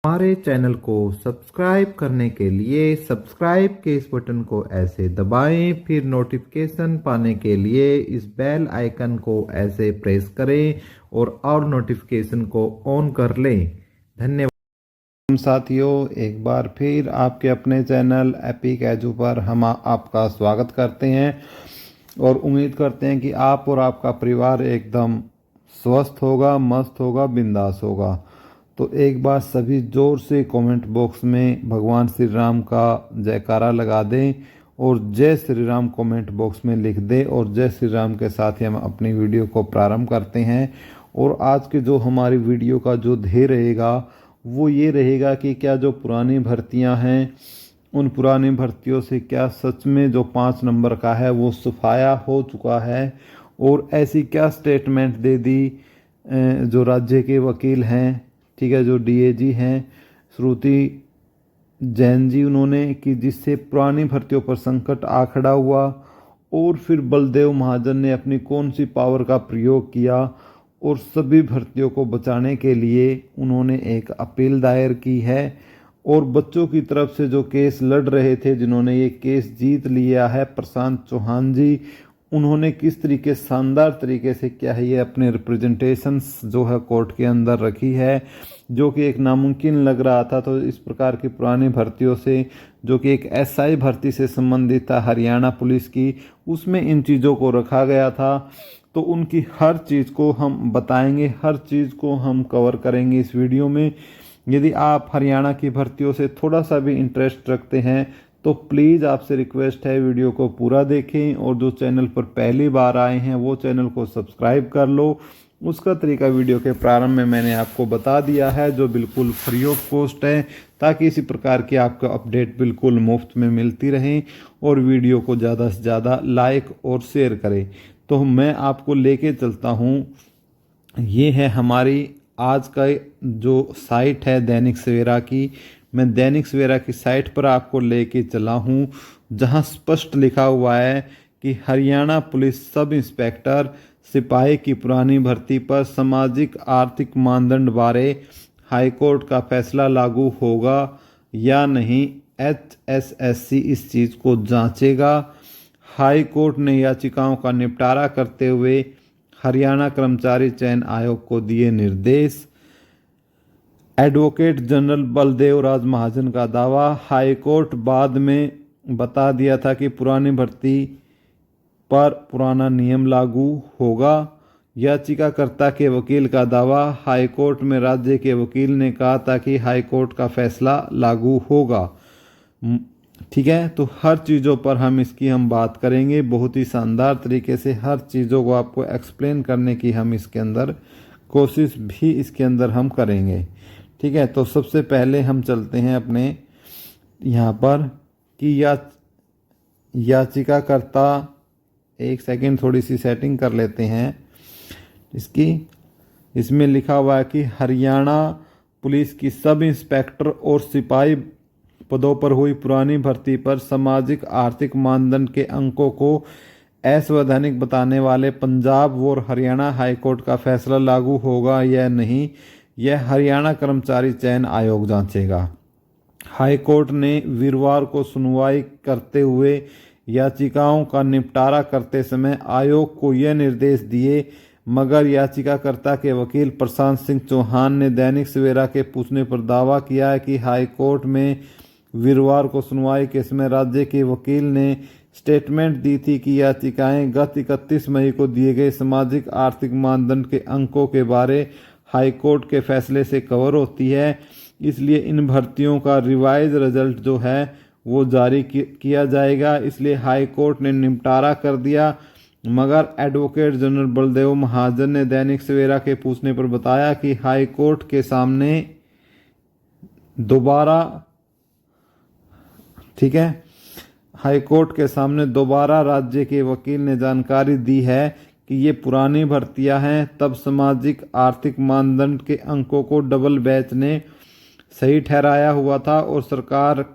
हमारे चैनल को सब्सक्राइब करने के लिए सब्सक्राइब के इस बटन को ऐसे दबाएं, फिर नोटिफिकेशन पाने के लिए इस बेल आइकन को ऐसे प्रेस करें और नोटिफिकेशन को ऑन कर लें। धन्यवाद साथियों, एक बार फिर आपके अपने चैनल एपिक एजू पर हम आपका स्वागत करते हैं और उम्मीद करते हैं कि आप और आपका परिवार एकदम स्वस्थ होगा, मस्त होगा, बिंदास होगा। तो एक बार सभी जोर से कमेंट बॉक्स में भगवान श्री राम का जयकारा लगा दें और जय श्री राम कमेंट बॉक्स में लिख दें और जय श्री राम के साथ ही हम अपनी वीडियो को प्रारंभ करते हैं। और आज के जो हमारी वीडियो का जो ध्येय रहेगा वो ये रहेगा कि क्या जो पुरानी भर्तियां हैं उन पुरानी भर्तियों से क्या सच में जो 5 नंबर का है वो सफाया हो चुका है और ऐसी क्या स्टेटमेंट दे दी जो राज्य के वकील हैं, ठीक है, जो डीएजी हैं श्रुति जैन जी, उन्होंने कि जिससे पुरानी भर्तियों पर संकट आ खड़ा हुआ। और फिर बलदेव महाजन ने अपनी कौन सी पावर का प्रयोग किया और सभी भर्तियों को बचाने के लिए उन्होंने एक अपील दायर की है। और बच्चों की तरफ से जो केस लड़ रहे थे, जिन्होंने ये केस जीत लिया है, प्रशांत चौहान जी, उन्होंने किस तरीके शानदार तरीके से क्या है ये अपने रिप्रेजेंटेशंस जो है कोर्ट के अंदर रखी है, जो कि एक नामुमकिन लग रहा था। तो इस प्रकार की पुरानी भर्तियों से, जो कि एक एसआई भर्ती से संबंधित था हरियाणा पुलिस की, उसमें इन चीज़ों को रखा गया था। तो उनकी हर चीज़ को हम बताएंगे, हर चीज़ को हम कवर करेंगे इस वीडियो में। यदि आप हरियाणा की भर्तियों से थोड़ा सा भी इंटरेस्ट रखते हैं तो प्लीज़ आपसे रिक्वेस्ट है वीडियो को पूरा देखें और जो चैनल पर पहली बार आए हैं वो चैनल को सब्सक्राइब कर लो। उसका तरीका वीडियो के प्रारंभ में मैंने आपको बता दिया है, जो बिल्कुल फ्री ऑफ कॉस्ट है, ताकि इसी प्रकार की आपको अपडेट बिल्कुल मुफ्त में मिलती रहें। और वीडियो को ज़्यादा से ज़्यादा लाइक और शेयर करें। तो मैं आपको लेके चलता हूँ, ये है हमारी आज का जो साइट है दैनिक सवेरा की। मैं दैनिक सवेरा की साइट पर आपको लेके चला हूँ, जहाँ स्पष्ट लिखा हुआ है कि हरियाणा पुलिस सब इंस्पेक्टर सिपाही की पुरानी भर्ती पर सामाजिक आर्थिक मानदंड बारे हाईकोर्ट का फैसला लागू होगा या नहीं, HSSC इस चीज़ को जांचेगा। हाई कोर्ट ने याचिकाओं का निपटारा करते हुए हरियाणा कर्मचारी चयन आयोग को दिए निर्देश। एडवोकेट जनरल बलदेव राज महाजन का दावा, हाईकोर्ट बाद में बता दिया था कि पुरानी भर्ती पर पुराना नियम लागू होगा। याचिकाकर्ता के वकील का दावा, हाईकोर्ट में राज्य के वकील ने कहा था कि हाईकोर्ट का फैसला लागू होगा। ठीक है, तो हर चीज़ों पर हम बात करेंगे बहुत ही शानदार तरीके से। हर चीज़ों को आपको एक्सप्लेन करने की हम इसके अंदर कोशिश भी इसके अंदर हम करेंगे। ठीक है, तो सबसे पहले हम चलते हैं अपने यहाँ पर कि याचिकाकर्ता, एक सेकंड थोड़ी सी सेटिंग कर लेते हैं इसकी। इसमें लिखा हुआ है कि हरियाणा पुलिस की सब इंस्पेक्टर और सिपाही पदों पर हुई पुरानी भर्ती पर सामाजिक आर्थिक मानदंड के अंकों को असंवैधानिक बताने वाले पंजाब और हरियाणा हाईकोर्ट का फैसला लागू होगा या नहीं, यह हरियाणा कर्मचारी चयन आयोग जांचेगा। हाईकोर्ट ने वीरवार को सुनवाई करते हुए याचिकाओं का निपटारा करते समय आयोग को यह निर्देश दिए, मगर याचिकाकर्ता के वकील प्रशांत सिंह चौहान ने दैनिक सवेरा के पूछने पर दावा किया है कि हाईकोर्ट में वीरवार को सुनवाई के समय राज्य के वकील ने स्टेटमेंट दी थी कि याचिकाएं गत 31 मई को दिए गए सामाजिक आर्थिक मानदंड के अंकों के बारे हाईकोर्ट के फैसले से कवर होती है, इसलिए इन भर्तियों का रिवाइज रिजल्ट जो है वो जारी किया जाएगा। इसलिए हाईकोर्ट ने निपटारा कर दिया। मगर एडवोकेट जनरल बलदेव महाजन ने दैनिक सवेरा के पूछने पर बताया कि हाईकोर्ट के सामने दोबारा, ठीक है, हाईकोर्ट के सामने दोबारा राज्य के वकील ने जानकारी दी है कि ये पुरानी भर्तियां हैं। तब सामाजिक आर्थिक मानदंड के अंकों को डबल बेंच ने सही ठहराया हुआ था और सरकार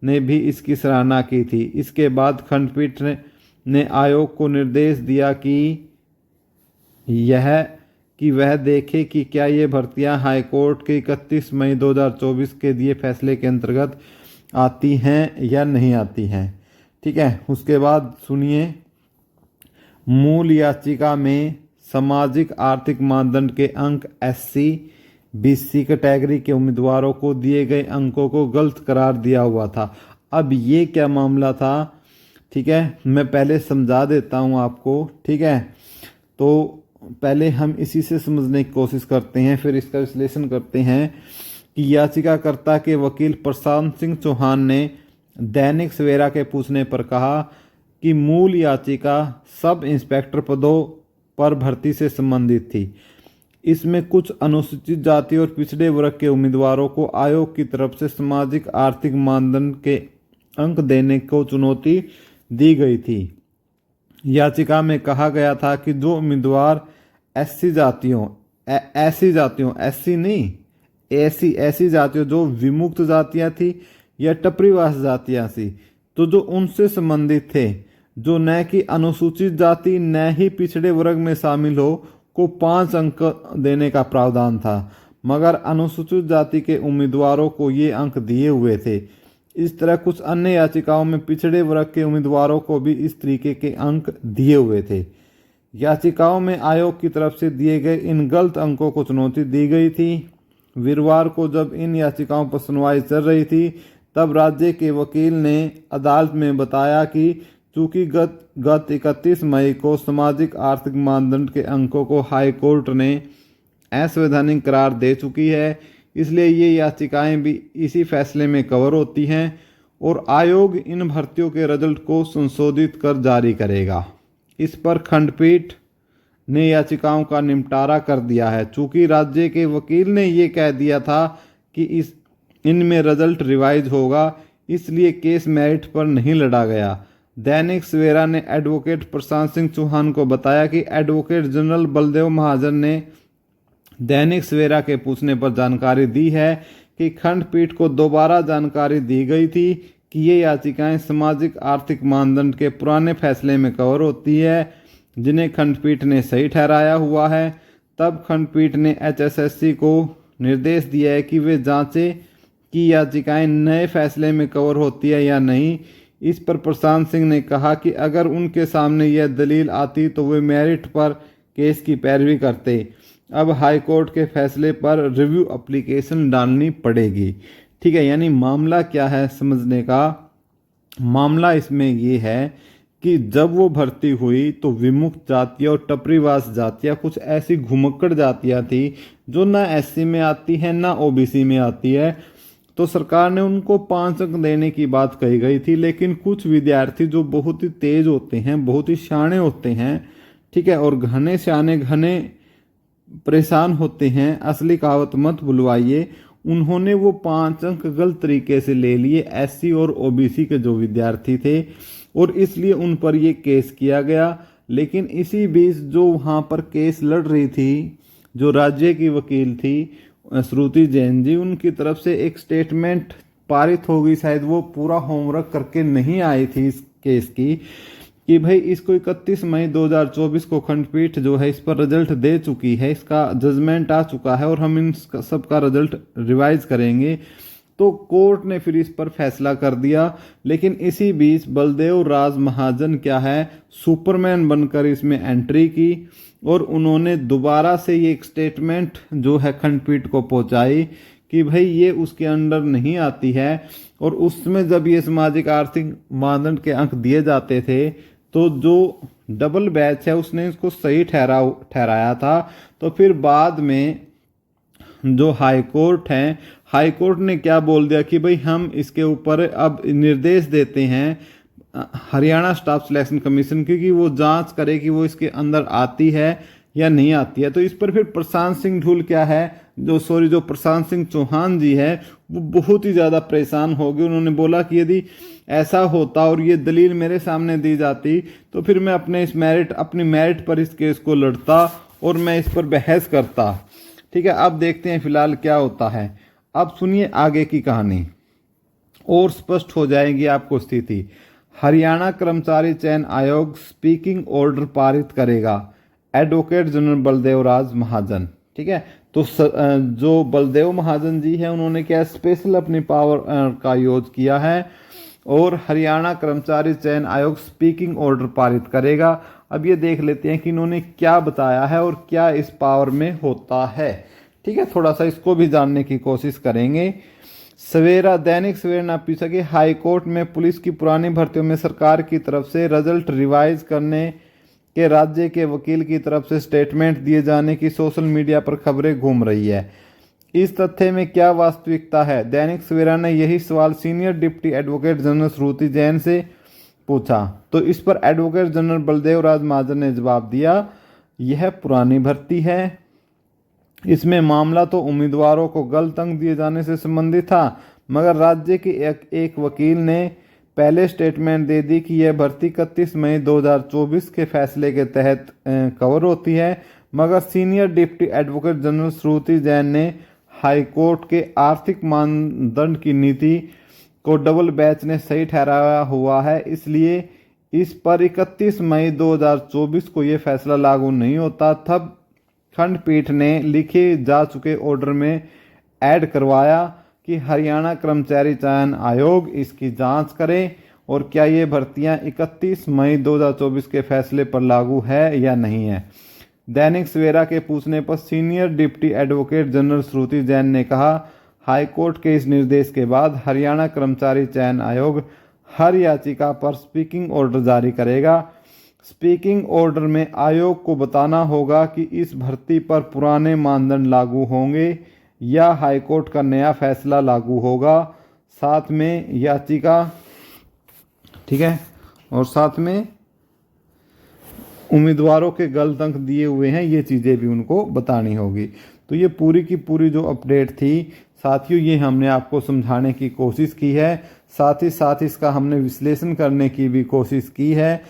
ने भी इसकी सराहना की थी। इसके बाद खंडपीठ ने आयोग को निर्देश दिया कि यह कि वह देखे कि क्या ये भर्तियां हाईकोर्ट के 31 मई 2024 के दिए फैसले के अंतर्गत आती हैं या नहीं आती हैं। ठीक है, उसके बाद सुनिए, मूल याचिका में सामाजिक आर्थिक मानदंड के अंक एससी बीसी कैटेगरी के उम्मीदवारों को दिए गए अंकों को गलत करार दिया हुआ था। अब ये क्या मामला था, ठीक है, मैं पहले समझा देता हूँ आपको। ठीक है, तो पहले हम इसी से समझने की कोशिश करते हैं, फिर इसका विश्लेषण करते हैं कि याचिकाकर्ता के वकील प्रशांत सिंह चौहान ने दैनिक सवेरा के पूछने पर कहा कि मूल याचिका सब इंस्पेक्टर पदों पर भर्ती से संबंधित थी। इसमें कुछ अनुसूचित जाति और पिछड़े वर्ग के उम्मीदवारों को आयोग की तरफ से सामाजिक आर्थिक मानदंड के अंक देने को चुनौती दी गई थी। याचिका में कहा गया था कि जो उम्मीदवार ऐसी जातियों जो विमुक्त जातियां थी या टपरीवास जातियां थी, तो जो उनसे संबंधित थे, जो न कि अनुसूचित जाति न ही पिछड़े वर्ग में शामिल हो, को 5 अंक देने का प्रावधान था, मगर अनुसूचित जाति के उम्मीदवारों को ये अंक दिए हुए थे। इस तरह कुछ अन्य याचिकाओं में पिछड़े वर्ग के उम्मीदवारों को भी इस तरीके के अंक दिए हुए थे। याचिकाओं में आयोग की तरफ से दिए गए इन गलत अंकों को चुनौती दी गई थी। वीरवार को जब इन याचिकाओं पर सुनवाई चल रही थी, तब राज्य के वकील ने अदालत में बताया कि चूंकि गत 31 मई को सामाजिक आर्थिक मानदंड के अंकों को हाई कोर्ट ने असंवैधानिक करार दे चुकी है, इसलिए ये याचिकाएं भी इसी फैसले में कवर होती हैं और आयोग इन भर्तियों के रिजल्ट को संशोधित कर जारी करेगा। इस पर खंडपीठ ने याचिकाओं का निपटारा कर दिया है। चूंकि राज्य के वकील ने ये कह दिया था कि इनमें रिजल्ट रिवाइज होगा, इसलिए केस मेरिट पर नहीं लड़ा गया। दैनिक सवेरा ने एडवोकेट प्रशांत सिंह चौहान को बताया कि एडवोकेट जनरल बलदेव महाजन ने दैनिक सवेरा के पूछने पर जानकारी दी है कि खंडपीठ को दोबारा जानकारी दी गई थी कि ये याचिकाएं सामाजिक आर्थिक मानदंड के पुराने फैसले में कवर होती है, जिन्हें खंडपीठ ने सही ठहराया हुआ है। तब खंडपीठ ने एचएसएससी को निर्देश दिया है कि वे जांचें कि याचिकाएं नए फैसले में कवर होती है या नहीं। इस पर प्रशांत सिंह ने कहा कि अगर उनके सामने यह दलील आती तो वे मेरिट पर केस की पैरवी करते। अब हाईकोर्ट के फैसले पर रिव्यू एप्लीकेशन डालनी पड़ेगी। ठीक है, यानी मामला क्या है समझने का, मामला इसमें ये है कि जब वो भर्ती हुई तो विमुक्त जातियाँ और टपरीवास जातियाँ, कुछ ऐसी घुमक्कड़ जातियाँ थी जो ना एससी में आती है ना ओबीसी में आती है, तो सरकार ने उनको 5 अंक देने की बात कही गई थी। लेकिन कुछ विद्यार्थी जो बहुत ही तेज होते हैं, बहुत ही शाणे होते हैं, ठीक है, और घने शाणे घने परेशान होते हैं, असली कहावत मत बुलवाइए, उन्होंने वो 5 अंक गलत तरीके से ले लिए एससी और ओबीसी के जो विद्यार्थी थे, और इसलिए उन पर ये केस किया गया। लेकिन इसी बीच जो वहाँ पर केस लड़ रही थी, जो राज्य की वकील थी श्रुति जैन जी, उनकी तरफ से एक स्टेटमेंट पारित हो गई, शायद वो पूरा होमवर्क करके नहीं आई थी इस केस की, कि भाई इसको 31 मई 2024 को खंडपीठ जो है इस पर रिजल्ट दे चुकी है, इसका जजमेंट आ चुका है और हम इन सबका रिजल्ट रिवाइज करेंगे। तो कोर्ट ने फिर इस पर फैसला कर दिया। लेकिन इसी बीच बलदेव राज महाजन क्या है, सुपरमैन बनकर इसमें एंट्री की और उन्होंने दोबारा से ये एक स्टेटमेंट जो है खंडपीठ को पहुंचाई कि भाई ये उसके अंडर नहीं आती है। और उसमें जब ये सामाजिक आर्थिक मानदंड के अंक दिए जाते थे, तो जो डबल बैच है उसने इसको सही ठहराया था। तो फिर बाद में जो हाई कोर्ट है, हाई कोर्ट ने क्या बोल दिया कि भाई हम इसके ऊपर अब निर्देश देते हैं हरियाणा स्टाफ सिलेक्शन कमीशन की कि वो जांच करे कि वो इसके अंदर आती है या नहीं आती है। तो इस पर फिर प्रशांत सिंह ढूल क्या है, जो प्रशांत सिंह चौहान जी है, वो बहुत ही ज़्यादा परेशान हो गए। उन्होंने बोला कि यदि ऐसा होता और ये दलील मेरे सामने दी जाती तो फिर मैं अपनी मेरिट पर इस केस को लड़ता और मैं इस पर बहस करता। ठीक है, अब देखते हैं फिलहाल क्या होता है। अब सुनिए आगे की कहानी, और स्पष्ट हो जाएगी आपको स्थिति। हरियाणा कर्मचारी चयन आयोग स्पीकिंग ऑर्डर पारित करेगा। एडवोकेट जनरल बलदेव राज महाजन। ठीक है, तो जो बलदेव महाजन जी हैं उन्होंने क्या स्पेशल अपनी पावर का यूज किया है और हरियाणा कर्मचारी चयन आयोग स्पीकिंग ऑर्डर पारित करेगा। अब ये देख लेते हैं कि इन्होंने क्या बताया है और क्या इस पावर में होता है। ठीक है, थोड़ा सा इसको भी जानने की कोशिश करेंगे। सवेरा, दैनिक सवेरा ना पी सके, हाई कोर्ट में पुलिस की पुरानी भर्तियों में सरकार की तरफ से रिजल्ट रिवाइज करने के राज्य के वकील की तरफ से स्टेटमेंट दिए जाने की सोशल मीडिया पर खबरें घूम रही है। इस तथ्य में क्या वास्तविकता है? दैनिक सवेरा ने यही सवाल सीनियर डिप्टी एडवोकेट जनरल श्रुति जैन से पूछा, तो इस पर एडवोकेट जनरल बलदेव राज महाजन ने जवाब दिया, यह पुरानी भर्ती है, इसमें मामला तो उम्मीदवारों को गलत अंक दिए जाने से संबंधित था, मगर राज्य के एक वकील ने पहले स्टेटमेंट दे दी कि यह भर्ती 31 मई 2024 के फैसले के तहत कवर होती है। मगर सीनियर डिप्टी एडवोकेट जनरल श्रुति जैन ने हाईकोर्ट के आर्थिक मानदंड की नीति को डबल बेंच ने सही ठहराया हुआ है, इसलिए इस पर 31 मई 2024 को यह फैसला लागू नहीं होता। तब खंडपीठ ने लिखे जा चुके ऑर्डर में ऐड करवाया कि हरियाणा कर्मचारी चयन आयोग इसकी जांच करे और क्या ये भर्तियां 31 मई 2024 के फैसले पर लागू है या नहीं है। दैनिक सवेरा के पूछने पर सीनियर डिप्टी एडवोकेट जनरल श्रुति जैन ने कहा, हाईकोर्ट के इस निर्देश के बाद हरियाणा कर्मचारी चयन आयोग हर याचिका पर स्पीकिंग ऑर्डर जारी करेगा। स्पीकिंग ऑर्डर में आयोग को बताना होगा कि इस भर्ती पर पुराने मानदंड लागू होंगे या हाईकोर्ट का नया फैसला लागू होगा। साथ में याचिका, ठीक है, और साथ में उम्मीदवारों के गलत अंक दिए हुए हैं, ये चीज़ें भी उनको बतानी होगी। तो ये पूरी की पूरी जो अपडेट थी साथियों, ये हमने आपको समझाने की कोशिश की है, साथ ही साथ इसका हमने विश्लेषण करने की भी कोशिश की है।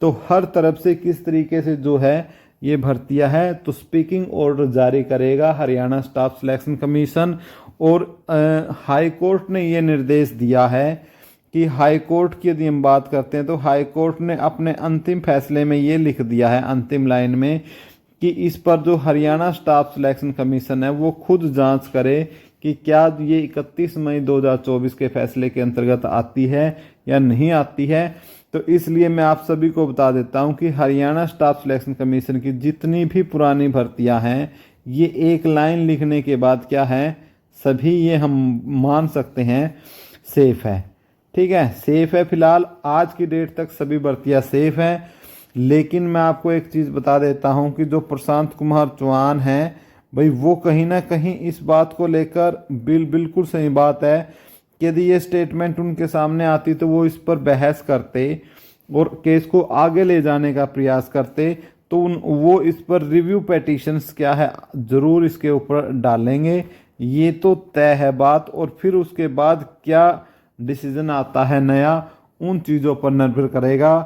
तो हर तरफ से किस तरीके से जो है ये भर्तियां है, तो स्पीकिंग ऑर्डर जारी करेगा हरियाणा स्टाफ सिलेक्शन कमीशन। और हाई कोर्ट ने ये निर्देश दिया है कि हाई कोर्ट की यदि हम बात करते हैं तो हाई कोर्ट ने अपने अंतिम फैसले में ये लिख दिया है अंतिम लाइन में कि इस पर जो हरियाणा स्टाफ सिलेक्शन कमीशन है वो खुद जांच करे कि क्या ये 31 मई 2024 के फैसले के अंतर्गत आती है या नहीं आती है। तो इसलिए मैं आप सभी को बता देता हूं कि हरियाणा स्टाफ सिलेक्शन कमीशन की जितनी भी पुरानी भर्तियां हैं, ये एक लाइन लिखने के बाद क्या है, सभी ये हम मान सकते हैं सेफ है। ठीक है, सेफ है। फिलहाल आज की डेट तक सभी भर्तियां सेफ हैं। लेकिन मैं आपको एक चीज़ बता देता हूं कि जो प्रशांत कुमार चौहान हैं भाई, वो कहीं ना कहीं इस बात को लेकर बिल्कुल सही बात है कि यदि ये स्टेटमेंट उनके सामने आती तो वो इस पर बहस करते और केस को आगे ले जाने का प्रयास करते। तो वो इस पर रिव्यू पेटिशंस क्या है ज़रूर इसके ऊपर डालेंगे, ये तो तय है बात। और फिर उसके बाद क्या डिसीजन आता है नया, उन चीज़ों पर निर्भर करेगा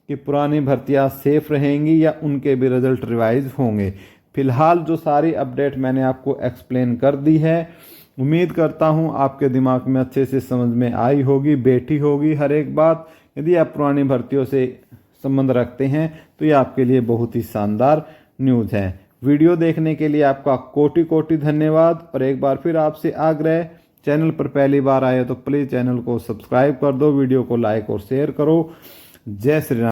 कि पुरानी भर्तियां सेफ रहेंगी या उनके भी रिजल्ट रिवाइज होंगे। फिलहाल जो सारी अपडेट मैंने आपको एक्सप्लेन कर दी है, उम्मीद करता हूं आपके दिमाग में अच्छे से समझ में आई होगी, बैठी होगी हर एक बात। यदि आप पुरानी भर्तियों से संबंध रखते हैं तो ये आपके लिए बहुत ही शानदार न्यूज़ है। वीडियो देखने के लिए आपका कोटि कोटि धन्यवाद। और एक बार फिर आपसे आग्रह, चैनल पर पहली बार आए तो प्लीज़ चैनल को सब्सक्राइब कर दो, वीडियो को लाइक और शेयर करो। जय श्री राम।